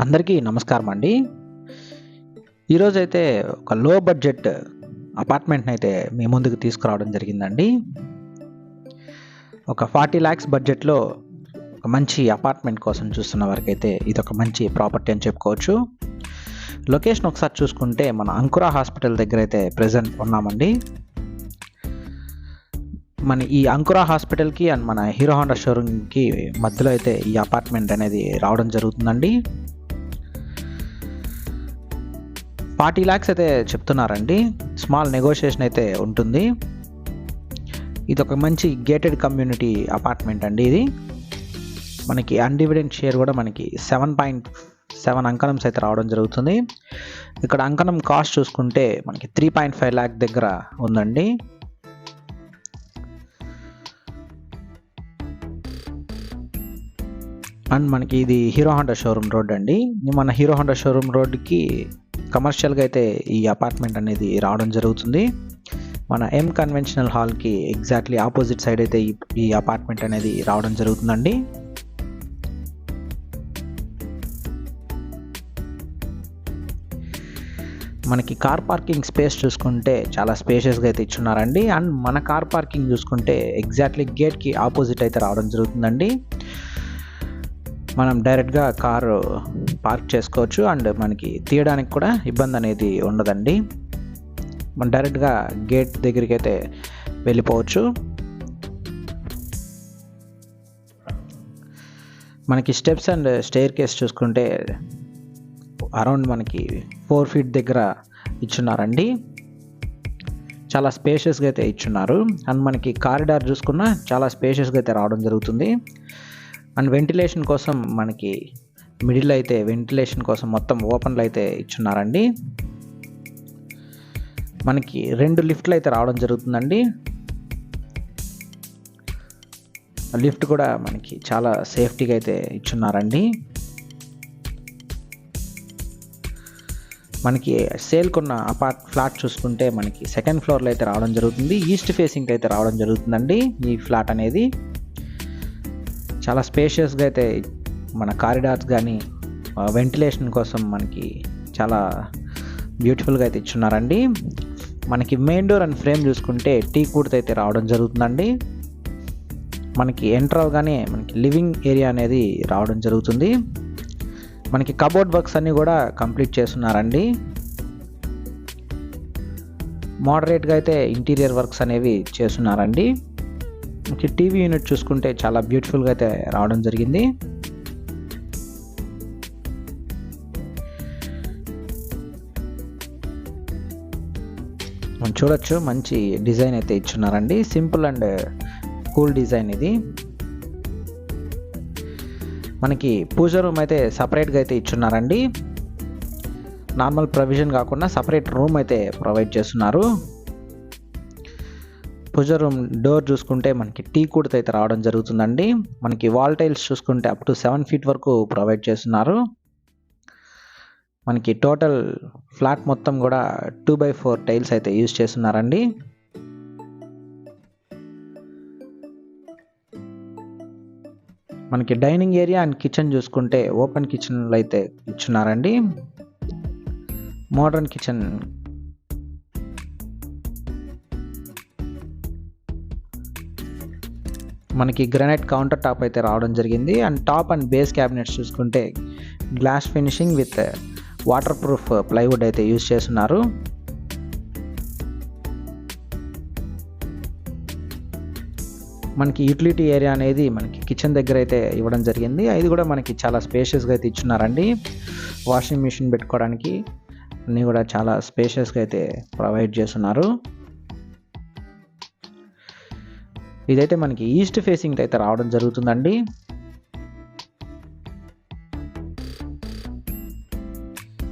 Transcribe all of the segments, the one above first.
అందరికీ నమస్కారం అండి. ఈరోజైతే ఒక లో బడ్జెట్ అపార్ట్మెంట్ని అయితే మీ ముందుకు తీసుకురావడం జరిగిందండి. ఒక 40 lakhs బడ్జెట్లో ఒక మంచి అపార్ట్మెంట్ కోసం చూస్తున్న వారికైతే ఇది ఒక మంచి ప్రాపర్టీ అని చెప్పుకోవచ్చు. లొకేషన్ ఒకసారి చూసుకుంటే మన అంకురా హాస్పిటల్ దగ్గర అయితే ప్రెజెంట్ ఉన్నామండి. మన ఈ అంకురా హాస్పిటల్కి అండ్ మన హీరో హోండా షోరూమ్కి మధ్యలో అయితే ఈ అపార్ట్మెంట్ అనేది రావడం జరుగుతుందండి. 40 lakhs అయితే చెప్తున్నారండి. స్మాల్ నెగోషియేషన్ అయితే ఉంటుంది. ఇది ఒక మంచి గేటెడ్ కమ్యూనిటీ అపార్ట్మెంట్ అండి. ఇది మనకి అన్డివిడెంట్ షేర్ కూడా మనకి 7.7 అంకణమ్స్ అయితే రావడం జరుగుతుంది. ఇక్కడ అంకణం కాస్ట్ చూసుకుంటే మనకి 3.5 lakh దగ్గర ఉందండి. అండ్ మనకి ఇది హీరో హోండా షోరూమ్ రోడ్ అండి. మన హీరో హోండా షోరూమ్ రోడ్కి కమర్షియల్గా అయితే ఈ అపార్ట్మెంట్ అనేది రావడం జరుగుతుంది. మన ఎం కన్వెన్షనల్ హాల్కి ఎగ్జాక్ట్లీ ఆపోజిట్ సైడ్ అయితే ఈ అపార్ట్మెంట్ అనేది రావడం జరుగుతుందండి. మనకి కార్ పార్కింగ్ స్పేస్ చూసుకుంటే చాలా స్పేషియస్గా అయితే ఇచ్చున్నారండి. అండ్ మన కార్ పార్కింగ్ చూసుకుంటే ఎగ్జాక్ట్లీ గేట్కి ఆపోజిట్ అయితే రావడం జరుగుతుందండి. మనం డైరెక్ట్గా కారు పార్క్ చేసుకోవచ్చు అండ్ మనకి తీయడానికి కూడా ఇబ్బంది అనేది ఉండదండి. మనం డైరెక్ట్గా గేట్ దగ్గరికి అయితే వెళ్ళిపోవచ్చు. మనకి స్టెప్స్ అండ్ స్టెయిర్ కేస్ చూసుకుంటే అరౌండ్ మనకి 4 feet దగ్గర ఇచ్చున్నారండి. చాలా స్పేషియస్గా అయితే ఇచ్చున్నారు. అండ్ మనకి కారిడార్ చూసుకున్నా చాలా స్పేషియస్గా అయితే రావడం జరుగుతుంది. అండ్ వెంటిలేషన్ కోసం మనకి మిడిల్ అయితే వెంటిలేషన్ కోసం మొత్తం ఓపెన్లు అయితే ఇచ్చున్నారండి. మనకి 2 లిఫ్ట్లు అయితే రావడం జరుగుతుందండి. లిఫ్ట్ కూడా మనకి చాలా సేఫ్టీగా అయితే ఇచ్చున్నారండి. మనకి సేల్కున్న ఫ్లాట్ చూసుకుంటే మనకి 2nd floorలో అయితే రావడం జరుగుతుంది. ఈస్ట్ ఫేసింగ్ అయితే రావడం జరుగుతుందండి ఈ ఫ్లాట్ అనేది. చాలా స్పేషియస్గా అయితే మన కారిడార్స్ కానీ వెంటిలేషన్ కోసం మనకి చాలా బ్యూటిఫుల్గా అయితే ఇచ్చున్నారండి. మనకి మెయిన్ డోర్ అండ్ ఫ్రేమ్ చూసుకుంటే టీకుడ్తో అయితే రావడం జరుగుతుందండి. మనకి ఎంటర్ అవగానే మనకి లివింగ్ ఏరియా అనేది రావడం జరుగుతుంది. మనకి కబోర్డ్ వర్క్స్ అన్నీ కూడా కంప్లీట్ చేస్తున్నారండి. మోడరేట్గా అయితే ఇంటీరియర్ వర్క్స్ అనేవి చేస్తున్నారండి. మనకి టీవీ యూనిట్ చూసుకుంటే చాలా బ్యూటిఫుల్గా అయితే రావడం జరిగింది. మనం చూడొచ్చు మంచి డిజైన్ అయితే ఇచ్చున్నారండి. సింపుల్ అండ్ కూల్ డిజైన్ ఇది. మనకి పూజ రూమ్ అయితే సపరేట్గా అయితే ఇచ్చున్నారండి. నార్మల్ ప్రొవిజన్ కాకుండా సపరేట్ రూమ్ అయితే ప్రొవైడ్ చేస్తున్నారు. పూజ రూమ్ డోర్ చూసుకుంటే మనకి టీకుడ్తో అయితే రావడం జరుగుతుందండి. మనకి వాల్ టైల్స్ చూసుకుంటే అప్ టు 7 feet వరకు ప్రొవైడ్ చేస్తున్నారు. మనకి టోటల్ ఫ్లాట్ మొత్తం కూడా 2x4 టైల్స్ అయితే యూజ్ చేస్తున్నారండి. మనకి డైనింగ్ ఏరియా అండ్ కిచెన్ చూసుకుంటే ఓపెన్ కిచెన్లు అయితే ఇచ్చున్నారండి. మోడర్న్ కిచెన్ మనకి గ్రానైట్ కౌంటర్ టాప్ అయితే రావడం జరిగింది. And top and base cabinets చూసుకుంటే glass finishing with waterproof plywood అయితే యూజ్ చేస్తున్నారు. మనకి యూటిలిటీ ఏరియా అనేది మనకి కిచెన్ దగ్గర అయితే ఇవ్వడం జరిగింది. ఇది కూడా మనకి చాలా స్పేషియస్గా అయితే ఇచ్చున్నారండి. వాషింగ్ మిషన్ పెట్టుకోవడానికి అన్నీ కూడా చాలా స్పేషియస్గా అయితే ప్రొవైడ్ చేస్తున్నారు. ఇదైతే మనకి ఈస్ట్ ఫేసింగ్ అయితే రావడం జరుగుతుందండి.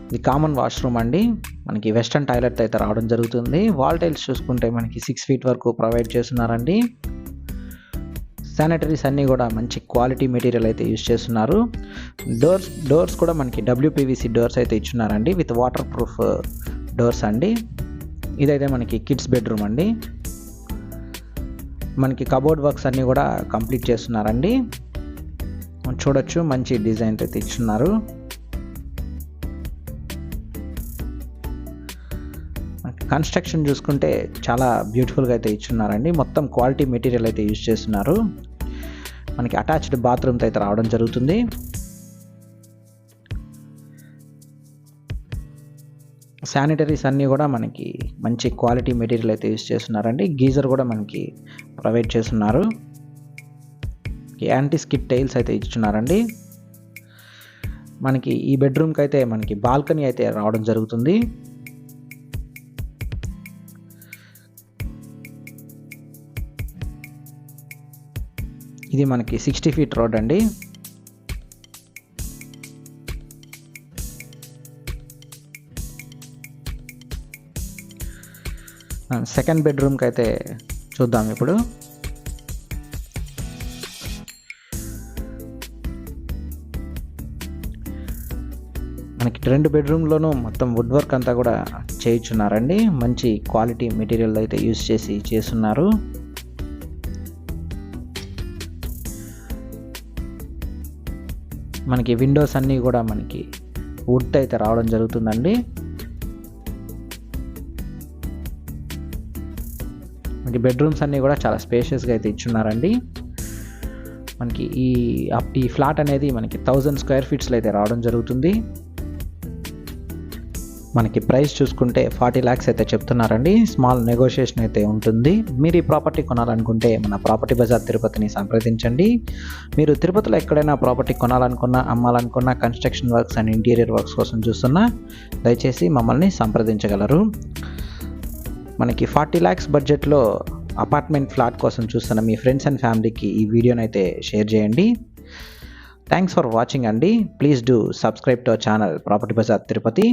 ఇది కామన్ వాష్రూమ్ అండి. మనకి వెస్టర్న్ టాయిలెట్ అయితే రావడం జరుగుతుంది. వాల్ టైల్స్ చూసుకుంటే మనకి 6 feet వరకు ప్రొవైడ్ చేస్తున్నారండి. శానిటరీస్ అన్నీ కూడా మంచి క్వాలిటీ మెటీరియల్ అయితే యూజ్ చేస్తున్నారు. డోర్స్ కూడా మనకి WPVC డోర్స్ అయితే ఇచ్చున్నారండి విత్ వాటర్ ప్రూఫ్ డోర్స్ అండి. ఇదైతే మనకి కిడ్స్ బెడ్రూమ్ అండి. మనకి కబోర్డ్ వర్క్స్ అన్నీ కూడా కంప్లీట్ చేస్తున్నారండి. చూడొచ్చు మంచి డిజైన్ అయితే ఇచ్చున్నారు. కన్స్ట్రక్షన్ చూసుకుంటే చాలా బ్యూటిఫుల్గా అయితే ఇచ్చున్నారండి. మొత్తం క్వాలిటీ మెటీరియల్ అయితే యూజ్ చేస్తున్నారు. మనకి అటాచ్డ్ బాత్రూమ్తో అయితే రావడం జరుగుతుంది. శానిటరీస్ అన్నీ కూడా మనకి మంచి క్వాలిటీ మెటీరియల్ అయితే యూజ్ చేస్తున్నారండి. గీజర్ కూడా మనకి ప్రొవైడ్ చేస్తున్నారు. యాంటీ స్కిడ్ టైల్స్ అయితే ఇచ్చున్నారండి. మనకి ఈ బెడ్రూమ్కి అయితే మనకి బాల్కనీ అయితే రావడం జరుగుతుంది. ఇది మనకి 60 ఫీట్ రోడ్ అండి. సెకండ్ బెడ్రూమ్కి అయితే చూద్దాం ఇప్పుడు. మనకి 2 బెడ్రూమ్లోనూ మొత్తం వుడ్ వర్క్ అంతా కూడా చేయించున్నారండి. మంచి క్వాలిటీ మెటీరియల్ అయితే యూజ్ చేసి చేస్తున్నారు. మనకి విండోస్ అన్నీ కూడా మనకి వుడ్ అయితే రావడం జరుగుతుందండి. మనకి బెడ్రూమ్స్ అన్నీ కూడా చాలా స్పేషియస్గా అయితే ఇచ్చున్నారండి. మనకి ఈ ఫ్లాట్ అనేది మనకి 1000 స్క్వేర్ ఫీట్స్లో అయితే రావడం జరుగుతుంది. మనకి ప్రైస్ చూసుకుంటే 40 lakhs అయితే చెప్తున్నారండి. స్మాల్ నెగోషియేషన్ అయితే ఉంటుంది. మీరు ఈ ప్రాపర్టీ కొనాలనుకుంటే మన ప్రాపర్టీ బజార్ తిరుపతిని సంప్రదించండి. మీరు తిరుపతిలో ఎక్కడైనా ప్రాపర్టీ కొనాలనుకున్నా, అమ్మాలనుకున్నా, construction works and interior works కోసం చూస్తున్నా దయచేసి మమ్మల్ని సంప్రదించగలరు. మనకి 40 lakhs బడ్జెట్లో అపార్ట్మెంట్ ఫ్లాట్ కోసం చూస్తున్న మీ ఫ్రెండ్స్ అండ్ ఫ్యామిలీకి ఈ వీడియోని అయితే షేర్ చేయండి. థ్యాంక్స్ ఫర్ వాచింగ్ అండి. Please do subscribe to our channel Property Bazaar Tirupati.